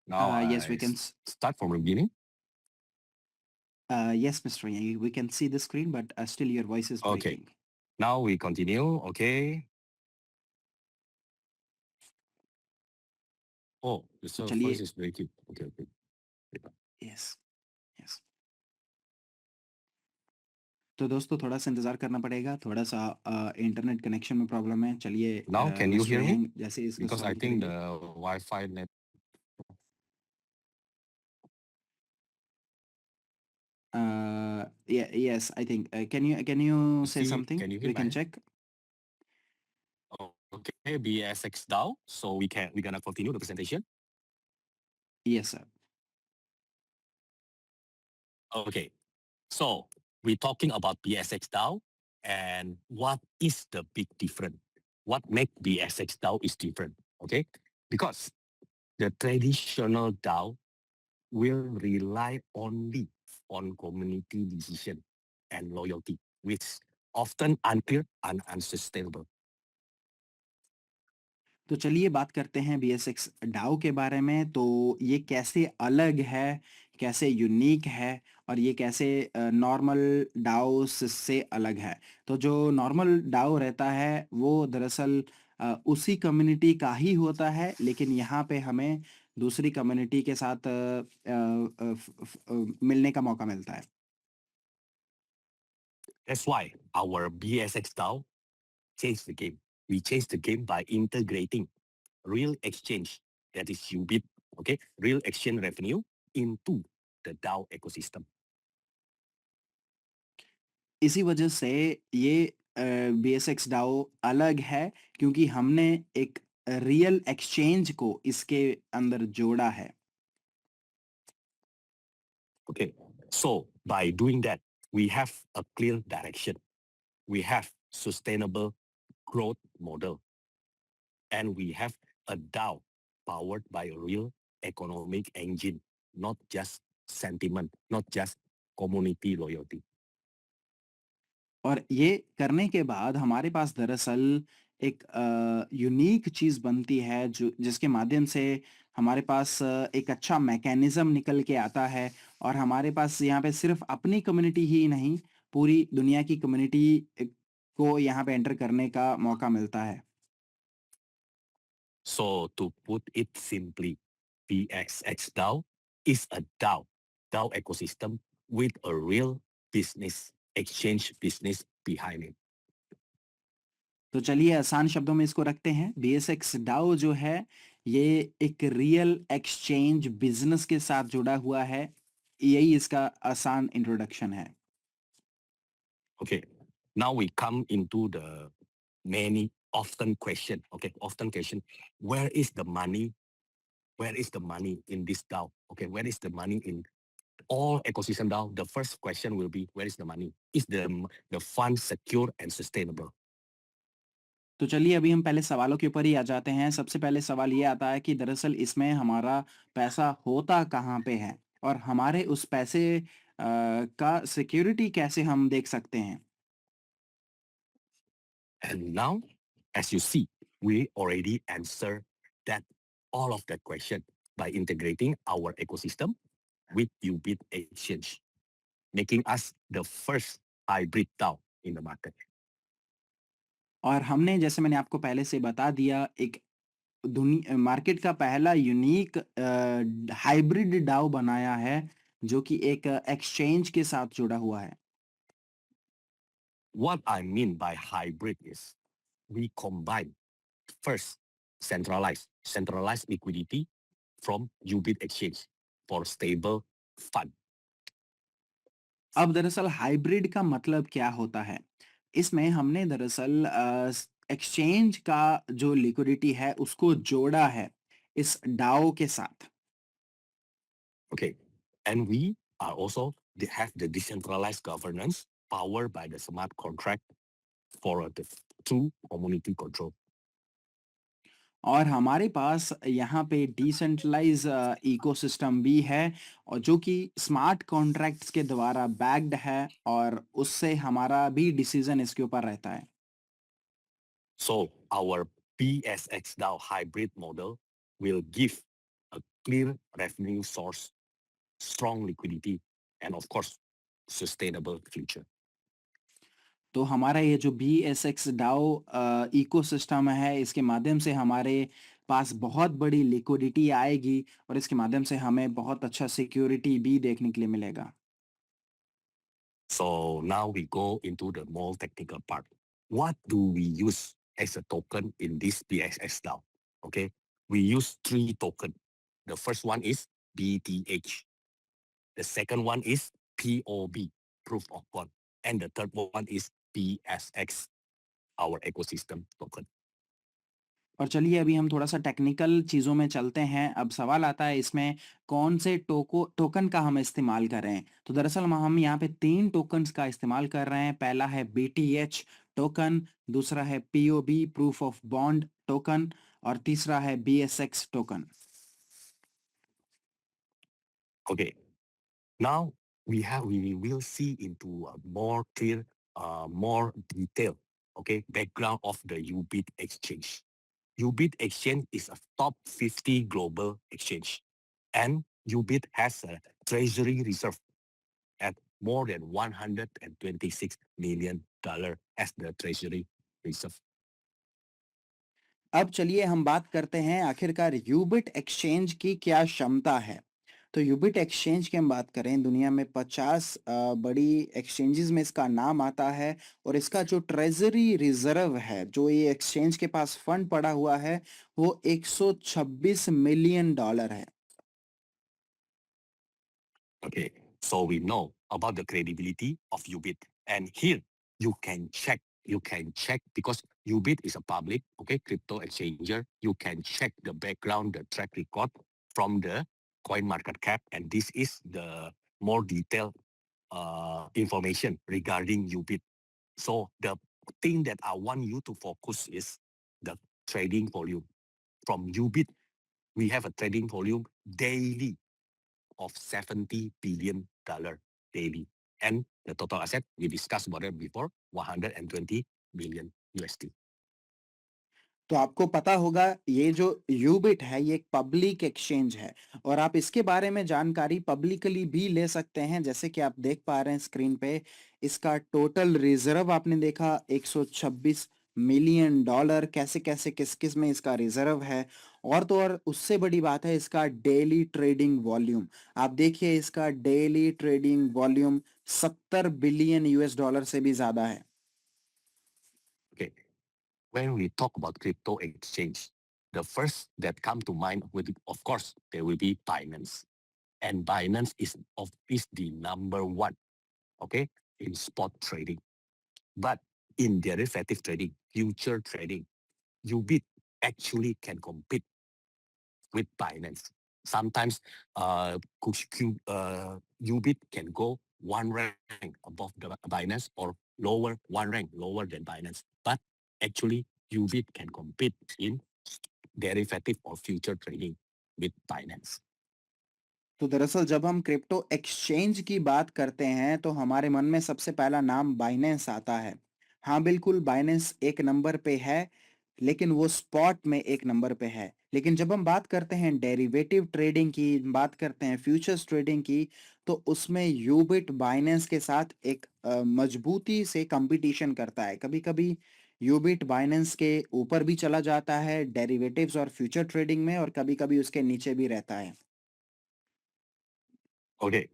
Now Yes, we I can. start from the beginning. Yes, Mr. Yang, we can see the screen, but still your voice is Okay. breaking. Now we continue. Okay. Oh, the तो surface चलिए. is breaking. Okay. Okay. Yes. Yes. तो दोस्तों थोड़ा सा इंतज़ार करना पड़ेगा, थोड़ा सा इंटरनेट कनेक्शन में प्रॉब्लम है. चलिए Now can you mister hear me? यांग जैसे ही इसको Because I सॉल्व think करेंगे. the Wi-Fi net. Yes, I think. Can you say See, something? can you hear We can me? check. Okay, BSX down. So we're gonna continue the presentation. Yes, sir. Okay. So we're talking about BSX DAO and what is the big difference? What make BSX DAO is different? Okay, because the traditional DAO will rely only on community decision and loyalty, which often unclear and unsustainable. तो चलिए बात करते हैं बीएसएक्स डाओ के बारे में. तो ये कैसे अलग है, कैसे यूनिक है और ये कैसे नॉर्मल डाओ से अलग है. तो जो नॉर्मल डाओ रहता है वो दरअसल उसी कम्युनिटी का ही होता है, लेकिन यहाँ पे हमें दूसरी कम्युनिटी के साथ मिलने का मौका मिलता है. That's why our BSX DAO changed the game. We changed the game by integrating real exchange, that is UBIT, okay, real exchange revenue into the DAO ecosystem. इसी वजह से ये बीएसएक्स डाओ अलग है, क्योंकि हमने एक रियल एक्सचेंज को इसके अंदर जोड़ा है. Okay, so by doing that, we have a clear direction. We have sustainable growth model, and we have a DAO powered by a real economic engine, not just sentiment, not just community loyalty. और ये करने के बाद हमारे पास दरअसल एक unique चीज़ बनती है, जो जिसके माध्यम से हमारे पास एक अच्छा मैकेनिज़्म निकल के आता है और हमारे पास यहाँ पे सिर्फ़ अपनी कम्युनिटी ही नहीं, पूरी दुनिया की कम्युनिटी को यहाँ पे एंटर करने का मौका मिलता है. So to put it simply, PXX DAO is a DAO ecosystem with a real business, exchange business behind it. तो चलिए आसान शब्दों में इसको रखते हैं. बीएसएक्स डाओ जो है, ये एक रियल एक्सचेंज बिज़नेस के साथ जुड़ा हुआ है. यही इसका आसान इंट्रोडक्शन है. Okay, now we come into the many often question. Okay, often question, where is the money? Where is the money in this DAO? Okay, where is the money in all ecosystem DAO? The first question will be, where is the money? Is the fund secure and sustainable? तो चलिए अभी हम पहले सवालों के ऊपर ही आ जाते हैं. सबसे पहले सवाल ये आता है कि दरअसल इसमें हमारा पैसा होता कहाँ पे है और हमारे उस पैसे का सिक्योरिटी कैसे हम देख सकते हैं. And now, as you see, we already answer that all of that question by integrating our ecosystem with Ubit Exchange, making us the first hybrid DAO in the market. और हमने, जैसे मैंने आपको पहले से बता दिया, एक मार्केट का पहला यूनिक हाइब्रिड डाओ बनाया है, जो कि एक एक्सचेंज के साथ जुड़ा हुआ है. What I mean by hybrid is we combine first centralized liquidity from Ubit Exchange for stable fund. अब दरअसल हाइब्रिड का मतलब क्या होता है? इसमें हमने दरअसल एक्सचेंज का जो लिक्विडिटी है उसको जोड़ा है इस डाओ के साथ. Okay, and we are also have the decentralized governance powered by the smart contract for the true community control. और हमारे पास यहाँ पे डिसेंट्रलाइज इकोसिस्टम भी है, और जो कि स्मार्ट कॉन्ट्रैक्ट्स के द्वारा बैक्ड है, और उससे हमारा भी डिसीजन इसके ऊपर रहता है. So our PSX DAO hybrid model will give a clear revenue source, strong liquidity, and of course, sustainable future. तो हमारा ये जो बीएसएक्स डाओ इकोसिस्टम है, इसके माध्यम से हमारे पास बहुत बड़ी लिक्विडिटी आएगी और इसके माध्यम से हमें बहुत अच्छा सिक्योरिटी भी देखने के लिए मिलेगा। So now we go into the more technical part. What do we use as a token in this BSX DAO? Okay, we use three tokens. The first one is BTH. The second one is POB, proof of work. And the third one is BSX, our ecosystem token. और चलिए अभी हम थोड़ा-सा technical चीज़ों में चलते हैं। अब सवाल आता है इसमें कौन से टोकन का हम इस्तेमाल कर रहे हैं। तो दरअसल हम यहाँ पे 3 टोकन्स का इस्तेमाल कर रहे हैं। पहला है बीटीएच टोकन, दूसरा है POB proof of bond token और तीसरा है बीएसएक्स token. Okay, now we will see into a more clear, more detailed, okay, background of the UBIT exchange. UBIT exchange is a top 50 global exchange, and UBIT has a treasury reserve at more than $126 million as the treasury reserve. अब चलिए हम बात करते हैं आखिरकार यूबिट exchange की क्या क्षमता है। तो यूबिट एक्सचेंज की हम बात करें दुनिया में 50 बड़ी एक्सचेंजेस में इसका नाम आता है और इसका जो ट्रेजरी रिजर्व है जो ये एक्सचेंज के पास फंड पड़ा हुआ है वो 126 मिलियन डॉलर है। Okay, so we know about the credibility of UBIT, and here you can check. You can check because UBIT is a public, okay, crypto exchanger. You can check the background, the track record from the coin market cap, and this is the more detailed information regarding UBIT. So the thing that I want you to focus is the trading volume. From UBIT, we have a trading volume daily of $70 billion daily. And the total asset, we discussed about it before, 120 billion USD. तो आपको पता होगा ये जो यूबिट है ये एक public exchange है और आप इसके बारे में जानकारी पब्लिकली भी ले सकते हैं जैसे कि आप देख पा रहे हैं स्क्रीन पे इसका टोटल रिजर्व आपने देखा 126 मिलियन डॉलर कैसे कैसे किस किस में इसका रिजर्व है और तो और उससे बड़ी बात है इसका डेली ट्रेडिंग वॉल्यूम आप देखिए इसका daily trading volume 70 billion US dollar से भी ज्यादा है। Okay, when we talk about crypto exchange, the first that come to mind will, of course, there will be Binance. And Binance is the number one, okay, in spot trading. But in derivative trading, future trading, UBIT actually can compete with Binance. Sometimes UBIT can go one rank above the Binance or lower one rank lower than Binance. But actually, UBIT can compete in derivative or future trading with Binance. तो दरअसल जब हम crypto exchange की बात करते हैं तो हमारे मन में सबसे पहला नाम बाइनेंस आता है। हाँ बिल्कुल बाइनेंस एक नंबर पे है लेकिन वो स्पॉट में एक नंबर पे है। लेकिन जब हम बात करते हैं डेरिवेटिव ट्रेडिंग की बात करते हैं फ्यूचर्स ट्रेडिंग की तो उसमें यूबिट बाइनेंस के साथ एक मजबूती से कंपटीशन करता है। कभी-कभी यूबिट बाइनेंस के ऊपर भी चला जाता है डेरिवेटिव्स और फ्यूचर ट्रेडिंग में और कभी-कभी उसके नीचे भी रहता है। Okay,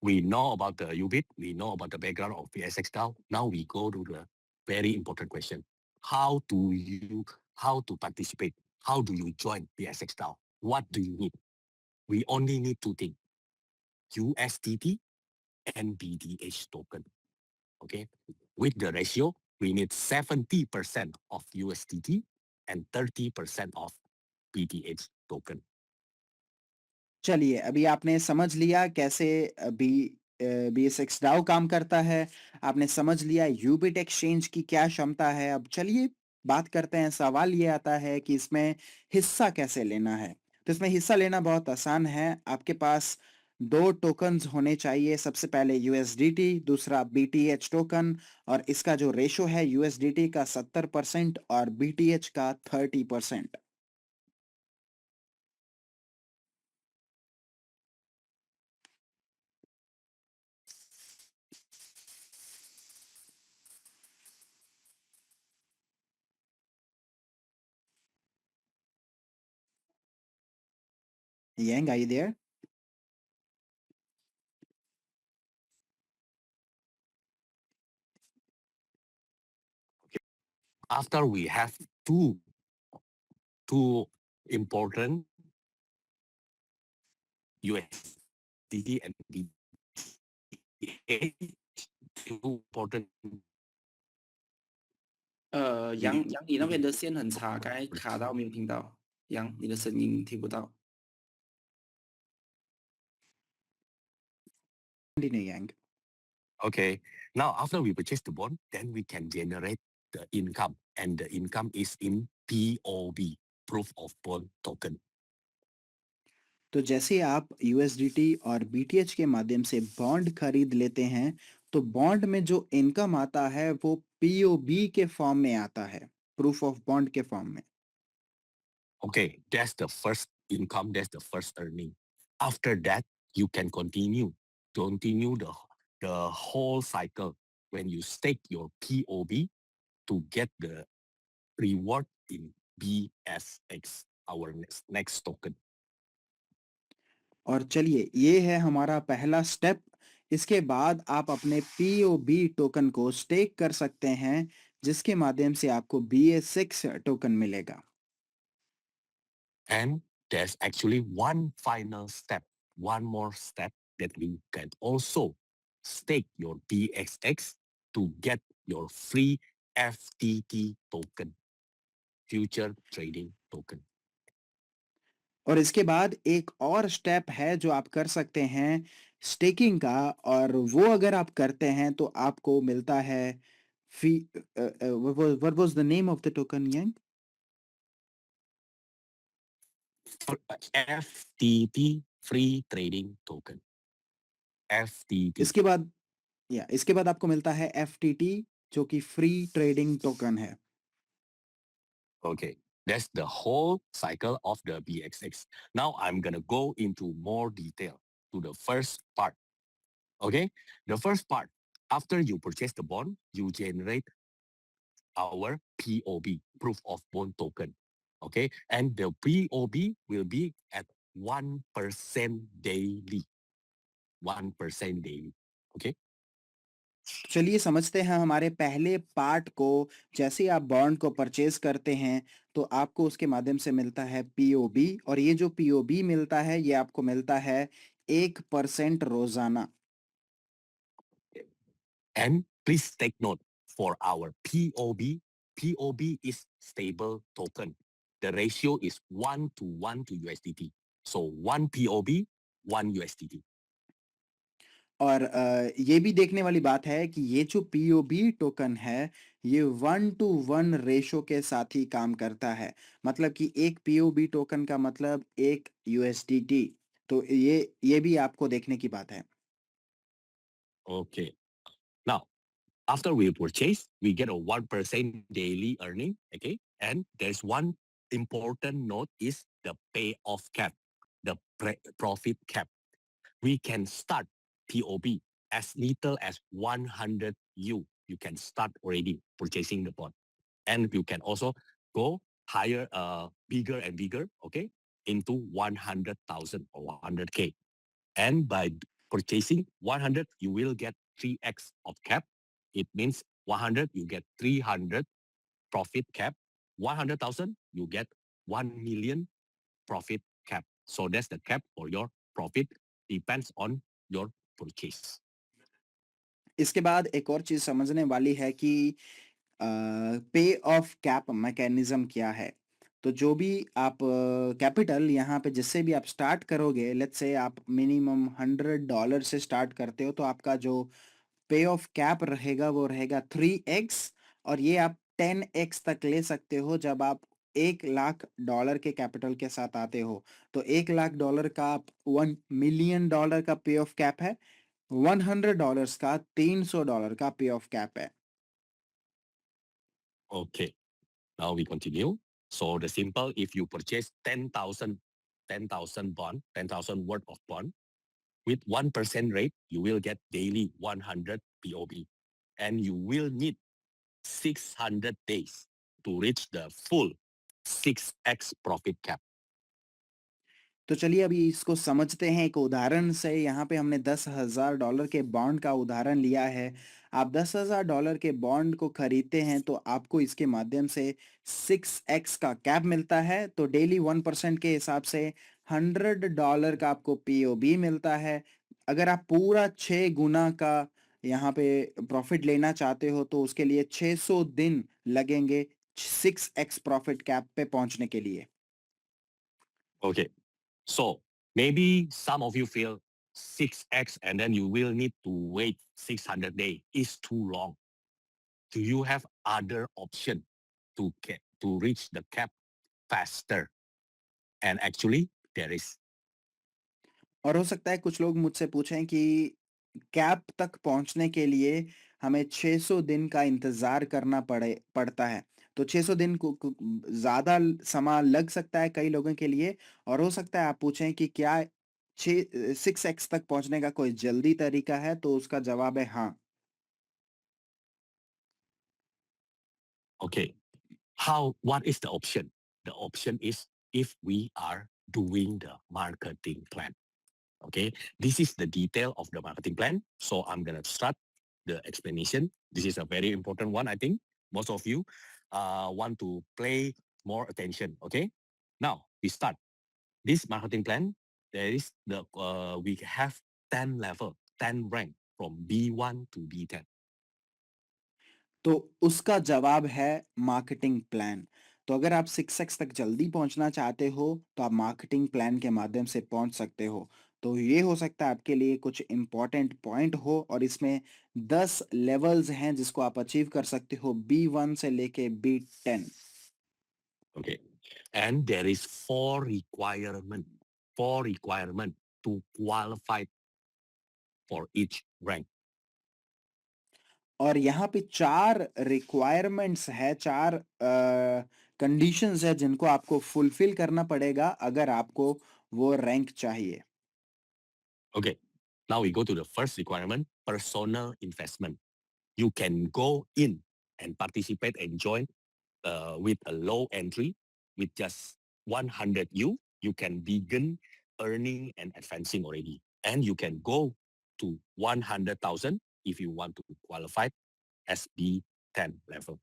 we know about the UBIT, we know about the background of PSX DAO. Now we go to the very important question. How to participate? How do you join PSX DAO? What do you need? We only need two things, USDT and BDH token. Okay. With the ratio, we need 70% of USDT and 30% of BDH token. चलिए, अभी आपने समझ लिया कैसे बीएसएक्स डाउ काम करता है, आपने समझ लिया यूबिट एक्सचेंज की क्या क्षमता है। अब चलिए बात करते हैं, सवाल ये आता है कि इसमें हिस्सा कैसे लेना है? तो इसमें हिस्सा लेना बहुत आसान है, आपके पास 2 टोकन्स होने चाहिए, सबसे पहले यूएसडीटी, दूसरा बीटीएच टोकन और इसका जो रेशो है यूएसडीटी का 70% और बीटीएच का 30%। Yang, are you there? After we have two important USDT and BDH, two important 杨，你那边的线很差，刚才卡到没有听到。杨，你的声音听不到。 Continue, Yang. Okay. Now, after we purchase the bond, then we can generate the income, and the income is in POB, proof of bond token. तो जैसे आप USDT और BTH के माध्यम से bond खरीद लेते हैं, तो बॉन्ड में जो इनकम आता है वो पीओबी के फॉर्म में आता है, प्रूफ ऑफ बॉन्ड के फॉर्म में। Okay, that's the first income, that's the first earning. After that, you can continue the whole cycle when you stake your POB to get the reward in BSX, our next token. और चलिए, ये है हमारा पहला step. इसके बाद आप अपने पीओबी टोकन को स्टेक कर सकते हैं, जिसके माध्यम से आपको BS6 टोकन मिलेगा। And there's actually one final step, one more step that you can also stake your BXX to get your free FTT token, future trading token. और इसके बाद एक और स्टेप है जो आप कर सकते हैं स्टेकिंग का, और वो अगर आप करते हैं तो आपको मिलता है फी what was the name of the token, यंग? FTT, free trading token. FTT. इसके बाद आपको मिलता है FTT, जो कि फ्री ट्रेडिंग टोकन है। Okay, that's the whole cycle of the BXX. Now I'm gonna go into more detail to the first part. Okay, the first part, after you purchase the bond, you generate our POB, proof of bond token. Okay, and the POB will be at 1% daily. 1% daily. Okay. चलिए समझते हैं हमारे पहले part को। जैसे ही आप bond को purchase करते हैं, तो आपको उसके माध्यम से मिलता है पीओबी, और ये जो पीओबी मिलता है ये आपको मिलता है 1% रोजाना। And please take note, for our POB, POB is stable token. The ratio is 1 to USDT. So 1 POB, 1 USDT. और ये भी देखने वाली बात है कि ये जो पीओबी टोकन है, ये 1:1 रेशो के साथ ही काम करता है। मतलब कि एक पीओबी टोकन का मतलब एक यूएसडीटी। तो ये भी आपको देखने की बात है। Okay. Now, after we purchase, we get a 1% daily earning. Okay. And there's one important note is the payoff cap, the profit cap. We can start POB as little as 100 U. You can start already purchasing the bond. And you can also go higher, bigger and bigger, okay, into 100,000 or 100K. And by purchasing 100, you will get 3x of cap. It means 100, you get 300 profit cap. 100,000, you get 1 million profit cap. So that's the cap for your profit. Depends on your purchase. इसके बाद एक और चीज समझने वाली है कि पे ऑफ कैप मैकेनिज्म क्या है। तो जो भी आप कैपिटल यहाँ पे जिससे भी आप स्टार्ट करोगे, लेट्स से आप मिनिमम $100 से स्टार्ट करते हो, तो आपका जो पे ऑफ कैप रहेगा वो रहेगा 3x, और ये आप 10x तक ले सकते हो जब आप $1,00,000 के कैपिटल के साथ आते हो। तो $1,00,000 का आप $1 मिलियन का पे ऑफ कैप है, $100 का $300 का पे ऑफ कैप है। Okay, now we continue. So the simple, if you purchase 10,000 bond, 10,000 worth of bond, with 1% rate, you will get daily 100 POB. And you will need 600 days to reach the full 6x profit cap. तो चलिए अभी इसको समझते हैं एक उदाहरण से। यहाँ पे हमने $10,000 के बॉन्ड का उदाहरण लिया है। आप $10,000 के बॉन्ड को खरीदते हैं तो आपको इसके माध्यम से 6x का कैप मिलता है। तो डेली 1% के हिसाब से $100 का आपको पीओबी मिलता है। अगर आप पूरा 6 गुना का यहाँ पे प्रॉफिट लेना चाहते हो तो उसके लिए 600 दिन लगेंगे 6x प्रॉफिट कैप पे पहुंचने के लिए। Okay. So maybe some of you feel 6x and then you will need to wait 600 days is too long. Do you have other option to reach the cap faster? And actually, there is. और हो सकता है कुछ लोग मुझसे पूछें कि cap तक पहुंचने के लिए हमें 600 दिन का इंतजार करना पड़ता है। तो 600 दिन को ज़्यादा समय लग सकता है कई लोगों के लिए। और हो सकता है आप पूछें कि क्या 6x तक पहुंचने का कोई जल्दी तरीका है? तो उसका जवाब है हाँ। Okay. What is the option? The option is if we are doing the marketing plan. Okay. This is the detail of the marketing plan. So I'm going to start the explanation. This is a very important one. I think most of you want to pay more attention. Okay. Now we start this marketing plan. There is we have 10 level, 10 rank from B1 to B10. तो उसका जवाब है marketing plan. तो अगर आप 6x तक जल्दी पहुंचना चाहते हो तो आप मार्केटिंग प्लान के माध्यम से पहुंच सकते हो। तो ये हो सकता है आपके लिए कुछ इम्पोर्टेंट पॉइंट हो और इसमें 10 लेवल्स हैं जिसको आप अचीव कर सकते हो B1 से लेके B10। Okay. And there is four requirement to qualify for each rank. और यहाँ पे 4 रिक्वायरमेंट्स है, 4 कंडीशंस है जिनको आपको फुलफिल करना पड़ेगा अगर आपको वो रैंक चाहिए। Okay. Now we go to the first requirement, personal investment. You can go in and participate and join with a low entry with just 100 you can begin earning and advancing already. And you can go to 100,000 if you want to qualify as B10 level.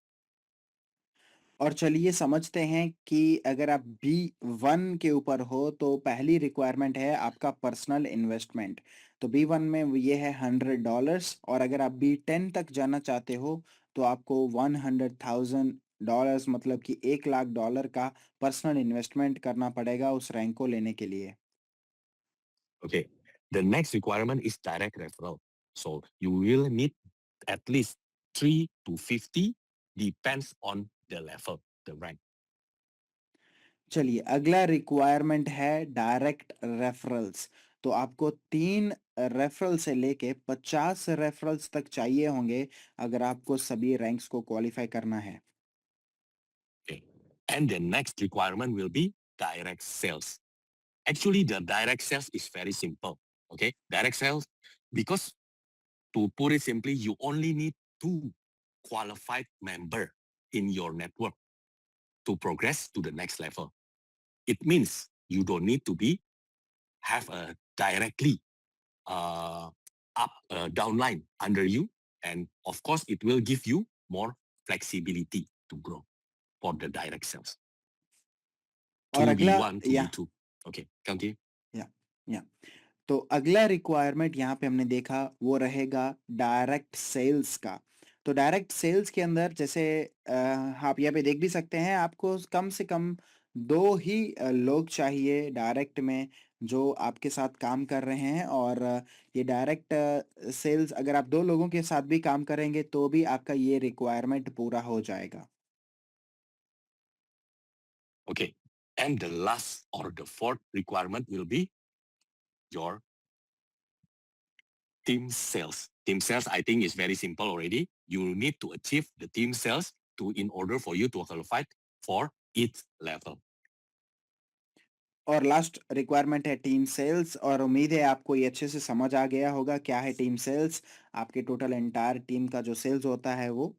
और चलिए समझते हैं कि अगर आप B1 के ऊपर हो तो पहली रिक्वायरमेंट है आपका पर्सनल इन्वेस्टमेंट। तो B1 में ये है $100 और अगर आप B10 तक जाना चाहते हो तो आपको $100,000 मतलब कि $1,00,000 का पर्सनल इन्वेस्टमेंट करना पड़ेगा उस रैंक को लेने के लिए। Okay. The next requirement is direct referral. So you will need at least 3 to 50, depends on the level, the rank. चलिए अगला रिक्वायरमेंट है डायरेक्ट रेफरल्स। तो आपको 3 रेफरल से लेके 50 रेफरल्स तक चाहिए होंगे अगर आपको सभी रैंक्स को क्वालिफाई करना है। Okay. And the next requirement will be direct sales. Actually, the direct sales is very simple. Okay. Direct sales, because to put it simply, you only need 2 qualified member in your network to progress to the next level. It means you don't need to have a directly downline under you. And of course, it will give you more flexibility to grow for the direct sales. और अगला 2B1 to B2. Okay, continue. या या तो अगला requirement यहाँ पे हमने देखा वो रहेगा डायरेक्ट सेल्स का। तो डायरेक्ट सेल्स के अंदर जैसे आप यहाँ पे देख भी सकते हैं आपको कम से कम 2 ही लोग चाहिए डायरेक्ट में जो आपके साथ काम कर रहे हैं और ये डायरेक्ट सेल्स अगर आप 2 लोगों के साथ भी काम करेंगे तो भी आपका ये रिक्वायरमेंट पूरा हो जाएगा। Okay. And the last or the fourth requirement will be your team sales. Team sales, I think, is very simple already. You need to achieve the team sales in order for you to qualify for each level. और last requirement है team sales और उम्मीद है आपको ये अच्छे से समझ आ गया होगा क्या है टीम सेल्स। आपके टोटल एंटायर टीम का जो सेल्स होता है वो।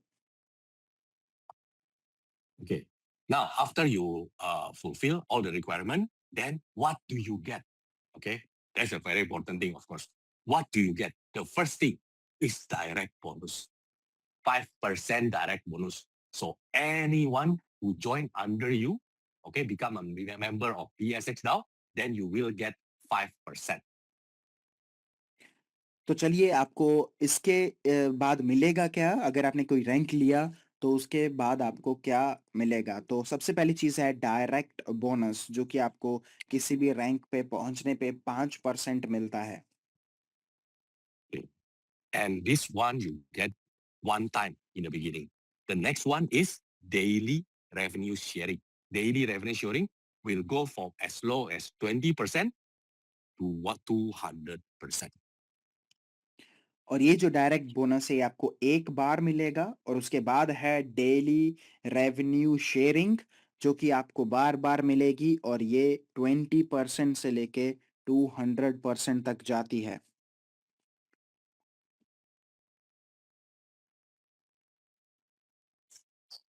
Okay. Now, after you fulfill all the requirement, then what do you get? Okay, that's a very important thing, of course. What do you get? The first thing is direct bonus, 5% direct bonus. So anyone who join under you, okay, become a member of BSX now, then you will get 5%. तो चलिए आपको इसके बाद मिलेगा क्या? अगर आपने कोई रैंक लिया तो उसके बाद आपको क्या मिलेगा? तो सबसे पहली चीज़ है डायरेक्ट बोनस जो कि आपको किसी भी रैंक पे पहुँचने पे 5% मिलता है। And this one you get one time in the beginning. The next one is daily revenue sharing. Daily revenue sharing will go from as low as 20% to what 200%. और ये जो डायरेक्ट बोनस है ये आपको एक बार मिलेगा और उसके बाद है डेली रेवेन्यू शेयरिंग जो कि आपको बार-बार मिलेगी और ये 20% से लेके 200% तक जाती है।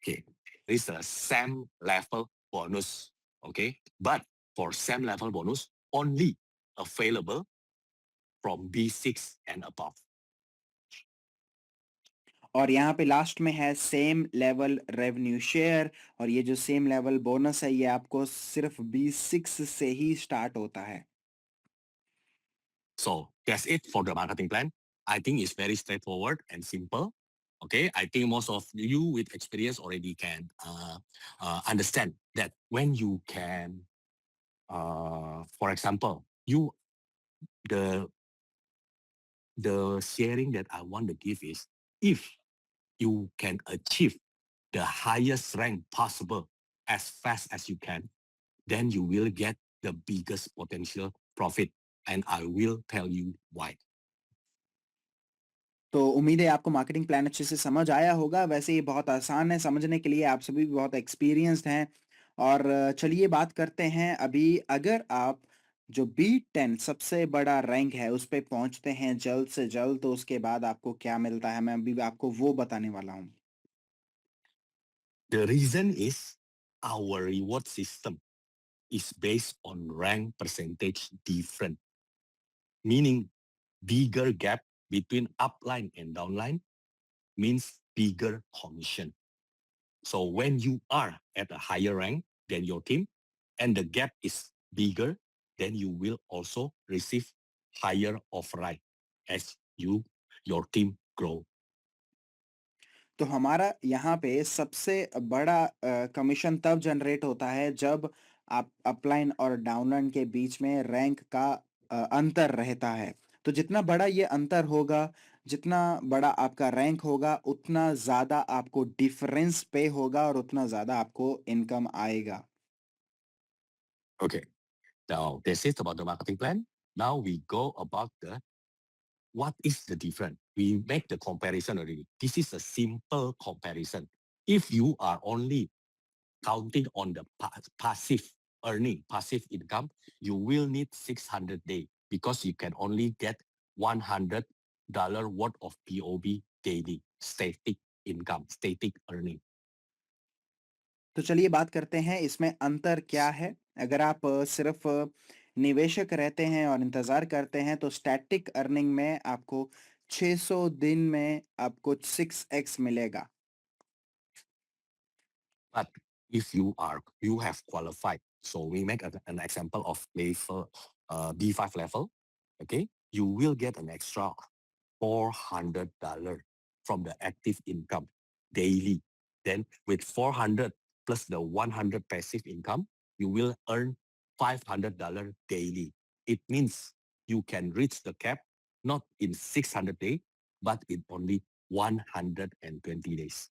Okay, this is a SAM level bonus. Okay, but for SAM level bonus only available from B6 and above. और यहाँ पे लास्ट में है सेम लेवल रेवेन्यू शेयर और ये जो सेम लेवल बोनस है ये आपको सिर्फ B6 से ही स्टार्ट होता है। So that's it for the marketing plan. I think it's very straightforward and simple. Okay, I think most of you with experience already can understand that when you can, for example, the sharing that I want to give is if you can achieve the highest rank possible as fast as you can, then you will get the biggest potential profit. And I will tell you why. तो उम्मीद है आपको marketing plan अच्छे से समझ आया होगा। वैसे ये बहुत आसान है समझने के लिए, आप सभी भी बहुत एक्सपीरियंस्ड हैं। और चलिए बात करते हैं अभी अगर आप जो B10 सबसे बड़ा रैंक है, उस पे पहुँचते हैं जल्द से जल्द, तो उसके बाद आपको क्या मिलता है? मैं अभी आपको वो बताने वाला हूँ। The reason is our reward system is based on rank percentage different, meaning bigger gap between upline and downline means bigger commission. So when you are at a higher rank than your team and the gap is bigger, then you will also receive higher offer as your team grow. तो हमारा यहाँ पे सबसे बड़ा commission तब generate होता है जब आप अपलाइन और डाउनलाइन के बीच में रैंक का अंतर रहता है। तो जितना बड़ा ये अंतर होगा, जितना बड़ा आपका रैंक होगा, उतना ज़्यादा आपको डिफरेंस पे होगा और उतना ज़्यादा आपको इनकम आएगा। Okay, now this is about the marketing plan. Now we go about what is the difference? We make the comparison already. This is a simple comparison. If you are only counting on the passive earning, passive income, you will need 600 days because you can only get $100 worth of POB daily, static income, static earning. तो चलिए बात करते हैं इसमें अंतर क्या है? अगर आप सिर्फ़ निवेशक रहते हैं और इंतज़ार करते हैं तो स्टैटिक अर्निंग में आपको 600 दिन में आपको 6x मिलेगा। But if you have qualified, so we make an example of level B5 level, okay, you will get an extra $400 from the active income daily. Then with 400 plus the 100 passive income, you will earn $500 daily. It means you can reach the cap not in 600 days, but in only 120 days.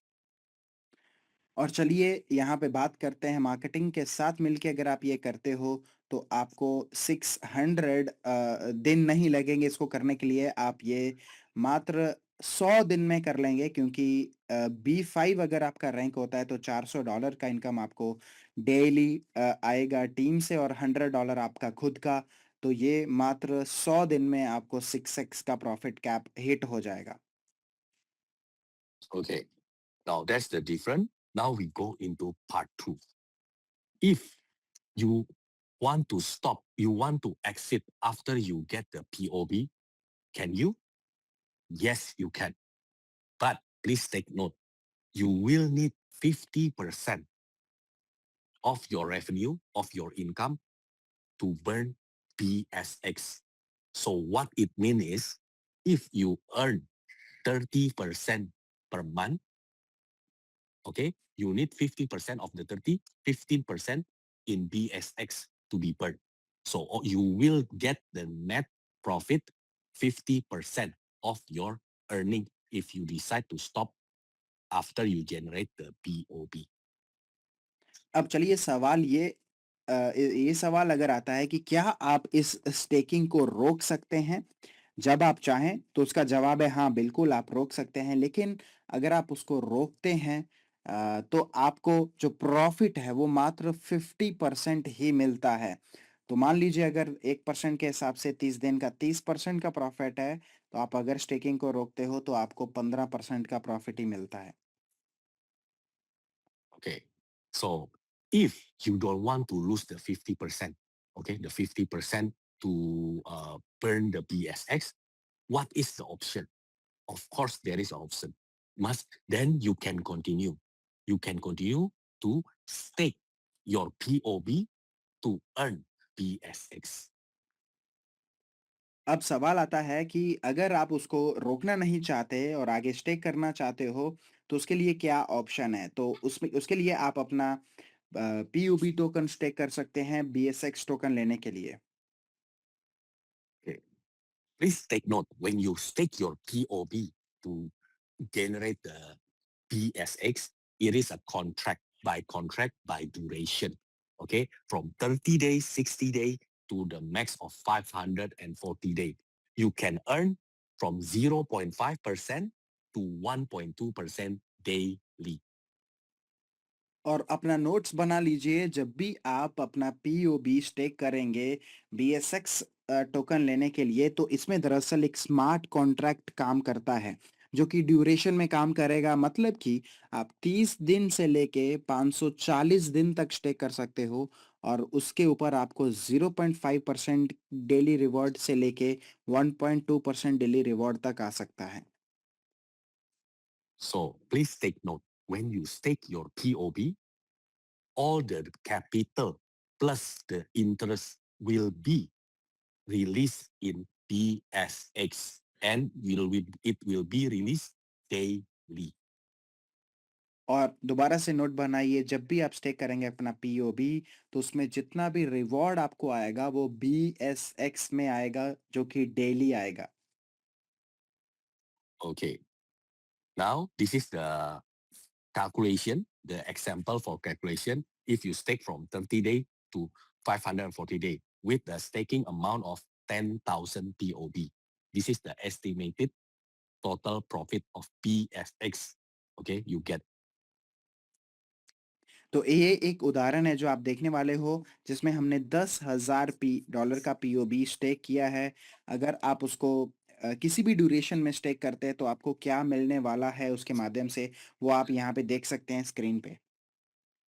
और चलिए यहाँ पे बात करते हैं marketing के साथ मिलके अगर आप ये करते हो तो आपको 600 दिन नहीं लगेंगे इसको करने के लिए। आप ये मात्र 100 दिन में कर लेंगे क्योंकि B5 अगर आपका रैंक होता है तो $400 का इनकम आपको डेली आएगा टीम से और $100 आपका खुद का। तो ये मात्र 100 दिन में आपको 6x का प्रॉफिट कैप हिट हो जाएगा। Okay, now that's the difference. Now we go into part 2. If you want to stop, you want to exit after you get the POB, can you? Yes, you can. But please take note, you will need 50% of your revenue, of your income to burn BSX. So what it means is if you earn 30% per month, okay, you need 50% of the 30, 15% in BSX to be burned. So you will get the net profit 50% of your earning if you decide to stop after you generate the POB. अब चलिए सवाल ये सवाल अगर आता है कि क्या आप इस स्टेकिंग को रोक सकते हैं? जब आप चाहें तो उसका जवाब है हाँ, बिल्कुल आप रोक सकते हैं। लेकिन अगर आप उसको रोकते हैं तो आपको जो प्रॉफ़िट है वो मात्र 50% ही मिलता है। तो मान लीजिए अगर 1% के हिसाब से 30 दिन का 30% का प्रॉफ़िट है, तो आप अगर स्टेकिंग को रोकते हो तो आपको 15% का प्रॉफ़िट ही मिलता है। Okay. So if you don't want to lose the 50%, okay, the 50% to burn the BSX, what is the option? Of course, there is an option. Then you can continue. You can continue to stake your POB to earn BSX. अब सवाल आता है कि अगर आप उसको रोकना नहीं चाहते और आगे स्टे करना चाहते हो, तो उसके लिए क्या ऑप्शन है? तो उसमें उसके लिए आप अपना पीयूबी टोकन स्टेक कर सकते हैं बीएसएक्स टोकन लेने के लिए। Okay. Please take note when you stake your POB to generate the BSX, it is a contract by duration. Okay, from 30 days, 60 days to the max of 540 days. You can earn from 0.5% to 1.2% daily. और अपना notes बना लीजिए जब भी आप अपना POB stake करेंगे बीएसएक्स token लेने के लिए तो इसमें दरअसल एक स्मार्ट कॉन्ट्रैक्ट काम करता है जो कि ड्यूरेशन में काम करेगा मतलब कि आप 30 दिन से लेके 540 दिन तक स्टेक कर सकते हो और उसके ऊपर आपको 0.5% डेली रिवॉर्ड से लेके 1.2% डेली रिवॉर्ड तक आ सकता है। So please take note when you stake your POB, all the capital plus the interest will be released in BSX and it will be released daily. और दोबारा से नोट बनाइए जब भी आप स्टेक करेंगे अपना पीओबी तो उसमें जितना भी रिवॉर्ड आपको आएगा वो बीएसएक्स में आएगा जो कि डेली आएगा। Okay. Now this is the calculation, the example for calculation. If you stake from 30 day to 540 day with the staking amount of 10,000 POB. This is the estimated total profit of BSX. Okay, you get. तो ये एक उदाहरण है जो आप देखने वाले हो जिसमें हमने $10,000 का पीओबी स्टेक किया है। अगर आप उसको किसी भी ड्यूरेशन में स्टेक करते हैं तो आपको क्या मिलने वाला है उसके माध्यम से वो आप यहाँ पे देख सकते हैं स्क्रीन पे।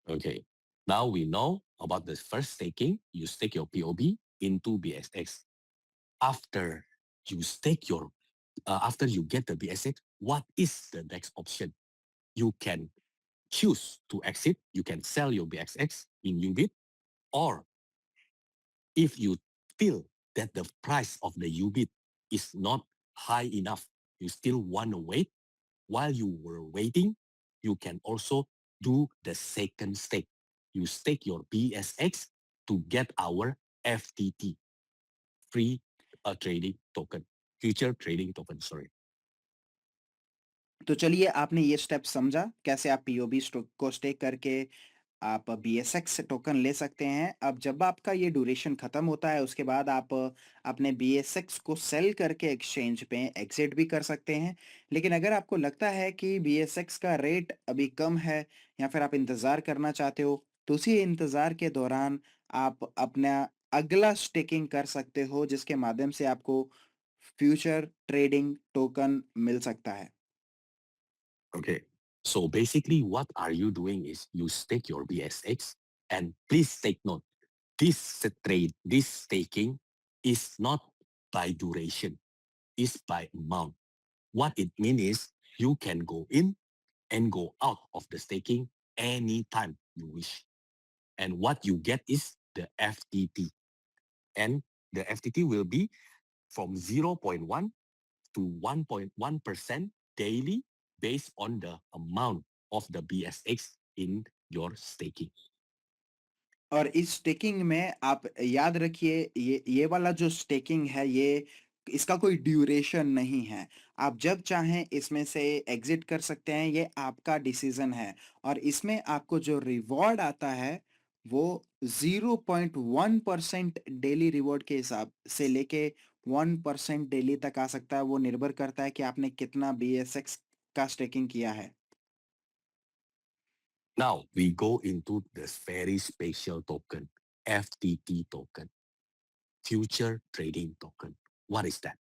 Okay. Now we know about the first staking. You stake your POB into BSX. After you stake your, after you get the BSX, what is the next option? You can choose to exit. You can sell your BXX in UBIT, or if you feel that the price of the UBIT is not high enough, you still want to wait. While you were waiting, you can also do the second stake. You stake your BSX to get our FTT, free trading token, future trading token, sorry. तो चलिए आपने ये step समझा कैसे आप POB को stake करके आप बीएसएक्स टोकन ले सकते हैं। अब जब आपका ये ड्यूरेशन खत्म होता है उसके बाद आप अपने बीएसएक्स को सेल करके एक्सचेंज पे एग्जिट भी कर सकते हैं। लेकिन अगर आपको लगता है कि बीएसएक्स का रेट अभी कम है या फिर आप इंतज़ार करना चाहते हो तो उसी इंतज़ार के दौरान आप अपना अगला स्टेकिंग कर सकते हो जिसके माध्यम से आपको फ्यूचर ट्रेडिंग टोकन मिल सकता है। Okay. So basically, what are you doing is you stake your BSX, and please take note, this trade, this staking is not by duration, it's by amount. What it means is you can go in and go out of the staking anytime you wish. And what you get is the FTT. And the FTT will be from 0.1 to 1.1% daily based on the amount of the BSX in your staking. और इस staking में आप याद रखिए ये वाला जो staking है ये इसका कोई ड्यूरेशन नहीं है। आप जब चाहें इसमें से एग्जिट कर सकते हैं, ये आपका डिसीजन है। और इसमें आपको जो रिवॉर्ड आता है वो 0.1% डेली रिवॉर्ड के हिसाब से लेके 1% डेली तक आ सकता है। वो निर्भर करता है कि आपने कितना BSX का स्टेकिंग किया है। Now we go into this very special token, FTT token, Future Trading Token. What is that?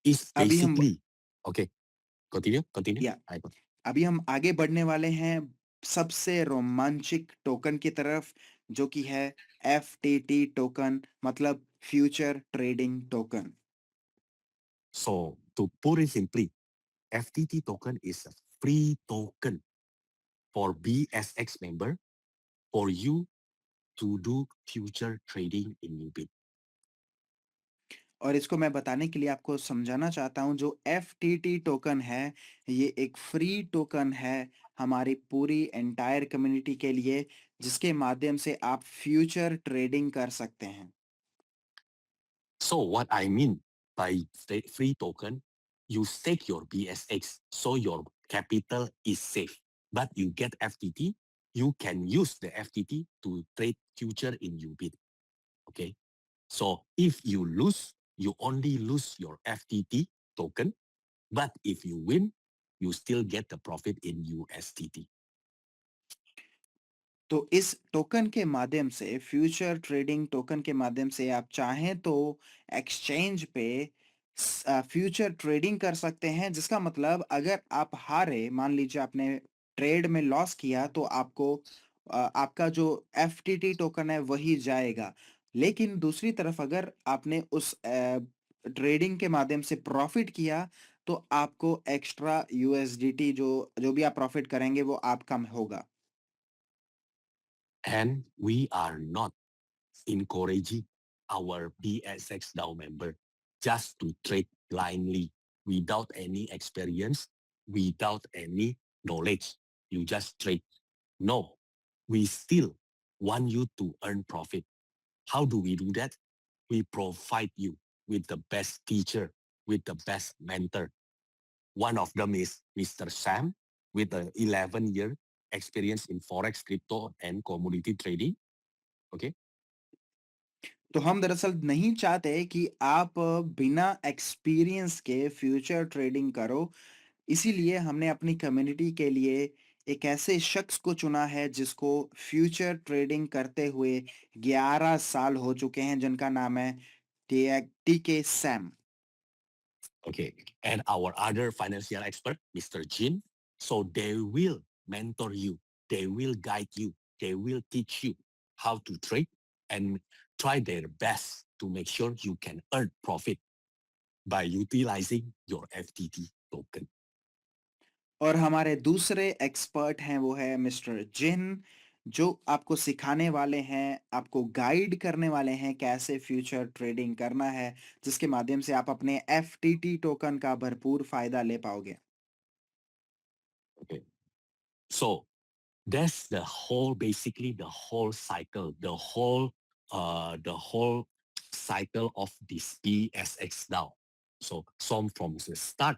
It's अभी हम basically, okay, continue. या अभी हम आगे बढ़ने वाले हैं सबसे रोमांचक टोकन की तरफ, जो कि है FTT टोकन, मतलब future trading token. So to put it simply, FTT token is a free token for BSX member for you to do future trading in Ubit. और इसको मैं बताने के लिए आपको समझाना चाहता हूँ, जो FTT टोकन है, ये एक फ्री टोकन है हमारी पूरी एंटायर कम्युनिटी के लिए, जिसके माध्यम से आप फ्यूचर ट्रेडिंग कर सकते हैं। So what I mean by free token, you stake your BSX so your capital is safe, but you get FTT. You can use the FTT to trade future in Ubit. Okay. So if you lose, you only lose your FTT token, but if you win, you still get the profit in USDT. तो इस token के माध्यम से, future trading token के माध्यम से आप चाहें तो एक्सचेंज पे फ्यूचर ट्रेडिंग कर सकते हैं, जिसका मतलब अगर आप हारे, मान लीजिए आपने ट्रेड में लॉस किया, तो आपको आपका जो FTT टोकन है वही जाएगा। लेकिन दूसरी तरफ अगर आपने उस ट्रेडिंग के माध्यम से प्रॉफिट किया, तो आपको एक्स्ट्रा USDT जो जो भी आप प्रॉफिट करेंगे वो आपका होगा। And we are not encouraging our BSX DAO member just to trade blindly without any experience, without any knowledge. You just trade. No, we still want you to earn profit. How do we do that? We provide you with the best teacher, with the best mentor. One of them is Mr. Sam with an 11-year experience in Forex, crypto, and commodity trading. Okay. तो हम दरअसल नहीं चाहते कि आप बिना experience के future trading करो। इसीलिए हमने अपनी कम्युनिटी के लिए एक ऐसे शख्स को चुना है जिसको फ्यूचर ट्रेडिंग करते हुए 11 साल हो चुके हैं, जिनका नाम है TK Sam. Okay. And our other financial expert, Mr. Jin. So they will mentor you. They will guide you. They will teach you how to trade and try their best to make sure you can earn profit by utilizing your FTT token. और हमारे दूसरे expert हैं, वो है mister जिन, जो आपको सिखाने वाले हैं, आपको गाइड करने वाले हैं कैसे फ्यूचर ट्रेडिंग करना है, जिसके माध्यम से आप अपने FTT टोकन का भरपूर फायदा ले पाओगे। Okay. So that's basically the whole cycle, the whole cycle of this BSX now. So some from the start,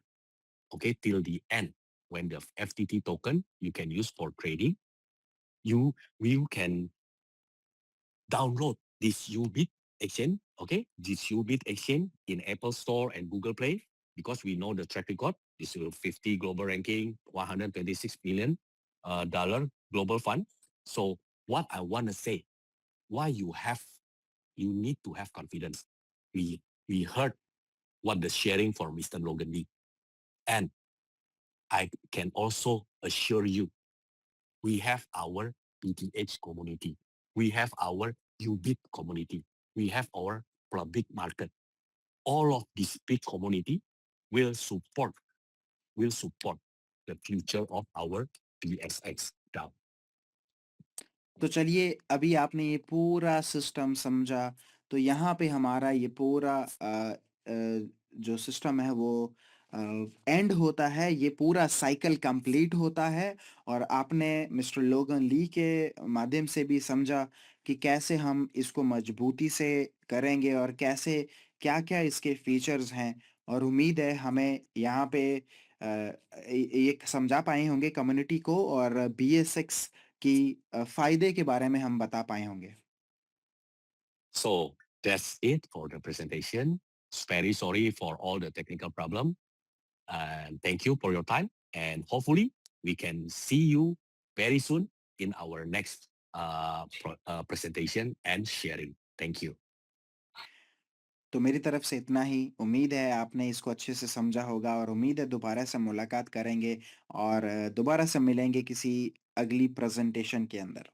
okay, till the end, when the FTT token you can use for trading, you can download this Ubit exchange, okay, this Ubit exchange in Apple Store and Google Play, because we know the track record. This is 50 global ranking, $126 million dollar global fund. So what I want to say, why you need to have confidence. We heard what the sharing for Mr. Logan Lee, and I can also assure you, we have our PTH community. We have our big community. We have our public market. All of this big community will support the future of our BSX DAO. तो चलिए अभी आपने ये पूरा system समझा, तो यहाँ पे हमारा ये पूरा जो सिस्टम है वो एंड होता है, ये पूरा साइकिल कंप्लीट होता है और आपने मिस्टर लोगन ली के माध्यम से भी समझा कि कैसे हम इसको मजबूती से करेंगे और कैसे क्या-क्या इसके फीचर्स हैं और उम्मीद है हमें यहाँ पे ये समझा पाए होंगे कम्युनिटी को और BS6 कि फ़ायदे के बारे में हम बता पाए होंगे। So that's it for the presentation. Very sorry for all the technical problem. And thank you for your time. And hopefully we can see you very soon in our next presentation and sharing. Thank you. तो मेरी तरफ से इतना ही। उम्मीद है आपने इसको अच्छे से समझा होगा और उम्मीद है दोबारा से मुलाकात करेंगे और दोबारा से मिलेंगे किसी अगली प्रेज़ेंटेशन के अंदर।